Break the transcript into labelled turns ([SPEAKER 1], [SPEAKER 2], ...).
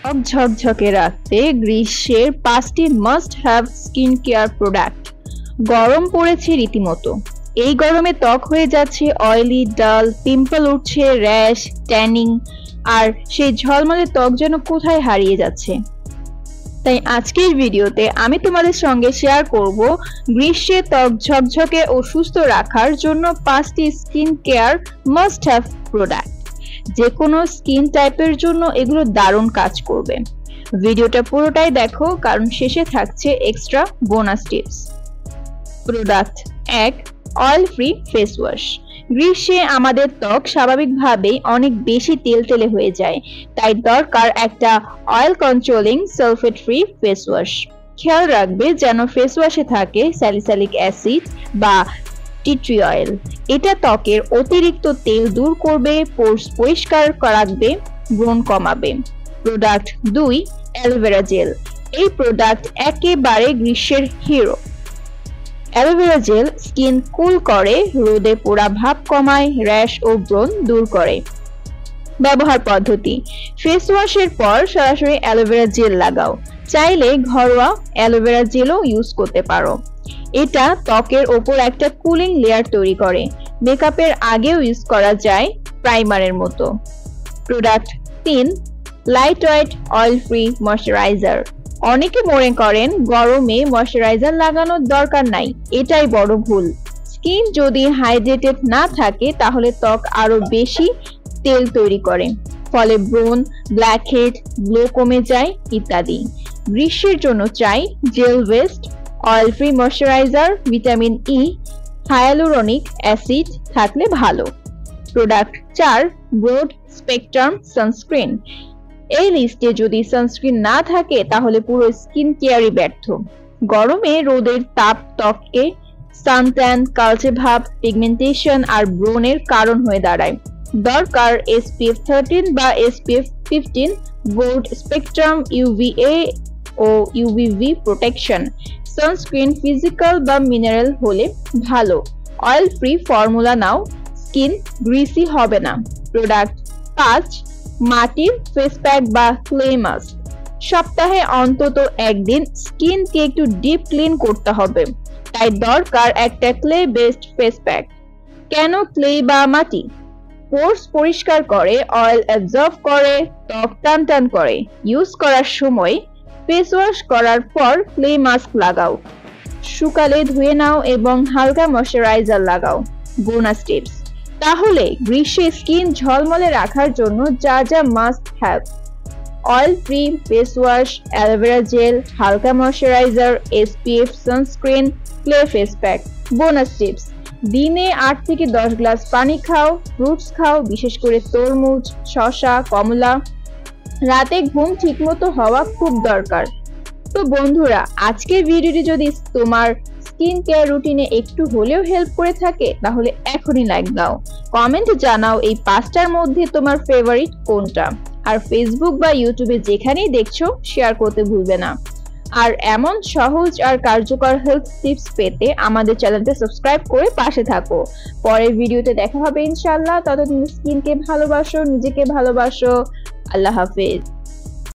[SPEAKER 1] ত্বক ঝকঝকে রাখতে গ্রীষ্মের 5টি must have skin care product. গরম পড়েছে রীতিমতো। এই গরমে ত্বক হয়ে যাচ্ছে অয়েলি, ডাল, পিম্পল উঠছে, র্যাশ, ট্যানিং, আর সেই ঝলমলে ত্বক যেন কোথায় হারিয়ে যাচ্ছে। তাই আজকের ভিডিওতে আমি তোমাদের সঙ্গে শেয়ার করব গ্রীষ্মে ত্বক ঝকঝকে ও সুস্থ রাখার জন্য 5টি skin care must have product. যে কোনো স্কিন টাইপের জন্য এগুলো দারুণ কাজ করবে। ভিডিওটা পুরোটাই দেখো, কারণ শেষে থাকছে extra bonus tips. Product 1, oil free face wash. গ্রীষ্মে আমাদের ত্বক স্বাভাবিকভাবেই অনেক বেশি তেলতেলে হয়ে যায়, তাই দরকার একটা oil controlling sulphate free face wash. খেয়াল রাখবে যেন ফেস ওয়াশে থাকে স্যালিসাইলিক অ্যাসিড বা টি ট্রি অয়েল। এটা ত্বকের অতিরিক্ত তেল দূর করবে, পোর্স পরিষ্কার রাখবে, ব্রণ কমাবে। Product 2, aloe vera gel. এই প্রোডাক্ট একেবারে গ্রীষ্মের হিরো। অ্যালোভেরা জেল স্কিন কুল করে, রোদে পোড়া ভাব কমায়, র্যাশ ও ব্রণ দূর করে। ব্যবহার পদ্ধতি: ফেস ওয়াশের পর সরাসরি অ্যালোভেরা জেল লাগাও। চাইলে ঘরোয়া অ্যালোভেরা জেলও ইউজ করতে পারো। এটা ত্বকের ওপর একটা কুলিং লেয়ার তৈরি করে। মেকআপের আগেও ইউজ করা যায় প্রাইমারের মতো। Product 3, light weight oil free moisturiser. অনেকে মনে করেন গরমে ময়শ্চারাইজার লাগানোর দরকার নাই, এটাই বড় ভুল। স্কিন যদি হাইড্রেটেড না থাকে তাহলে ত্বক আরো বেশি তেল তৈরি করে, ফলে ব্রণ, ব্ল্যাকহেড, গ্লো কমে যায় ইত্যাদি। গ্রীষ্মের জন্য চাই gel based oil free moisturiser, vitamin E, hyaluronic acid থাকলে ভালো। Product 4, broad spectrum sunscreen. এই লিস্টে যদি সানস্ক্রিন না থাকে তাহলে পুরো স্কিন কেয়ারই ব্যর্থ। গরমে রোদের তাপ ত্বককে সানট্যান, কালচে ভাব, পিগমেন্টেশন আর ব্রণের কারণ হয়ে দাঁড়ায়। দরকার SPF 13 বা SPF 15 ব্রড স্পেকট্রাম UVA ও UVB প্রোটেকশন। সানস্ক্রিন ফিজিক্যাল বা মিনারেল হলে ভালো। অয়েল ফ্রি ফর্মুলা নাও, স্কিন গ্রিসি হবে না। প্রোডাক্ট 5, মাটির ফেস প্যাক বা ক্লে মাস্ক। সপ্তাহে অন্তত একদিন স্কিনকে একটু ডিপ ক্লিন করতে হবে, তাই দরকার একটা ক্লে বেসড ফেস প্যাক। কেন ক্লে বা মাটি? পোর্স পরিষ্কার করে, অয়েল অ্যাবজর্ব করে, ত্বক টান করে। ইউজ করার সময় ফেস ওয়াশ করার পর ক্লে মাস্ক লাগাও, শুকালে ধুয়ে নাও এবং হালকা ময়শ্চারাইজার লাগাও। বোনাস টিপস: তাহলে গ্রীষ্মে স্কিন ঝলমলে রাখার জন্য যা যা must have: oil free face wash, aloe vera gel, হালকা moisturiser, SPF sunscreen, clay face pack. Bonus tips: দিনে 8 থেকে 10 গ্লাস পানি খাও, ফ্রুটস খাও, বিশেষ করে তরমুজ, শসা, কমলা। রাতে ঘুম ঠিকমতো হওয়া খুব দরকার। তো বন্ধুরা, আজকের ভিডিওটি যদি তোমার স্কিন কেয়ার রুটিনে একটু হলেও হেল্প করে থাকে তাহলে এখনই লাইক দাও। কমেন্টে জানাও এই 5টার মধ্যে তোমার ফেভারিট কোনটা। আর ফেসবুক বা ইউটিউবে যেখানেই দেখছো শেয়ার করতে ভুলবে না। আর এমন সহজ আর কার্যকর হেলথ টিপস পেতে আমাদের চ্যানেলটা সাবস্ক্রাইব করে পাশে থাকো। পরের ভিডিওতে দেখা হবে ইনশাআল্লাহ। ততদিন স্কিনকে ভালোবাসো, নিজেকে ভালোবাসো। আল্লাহ হাফেজ।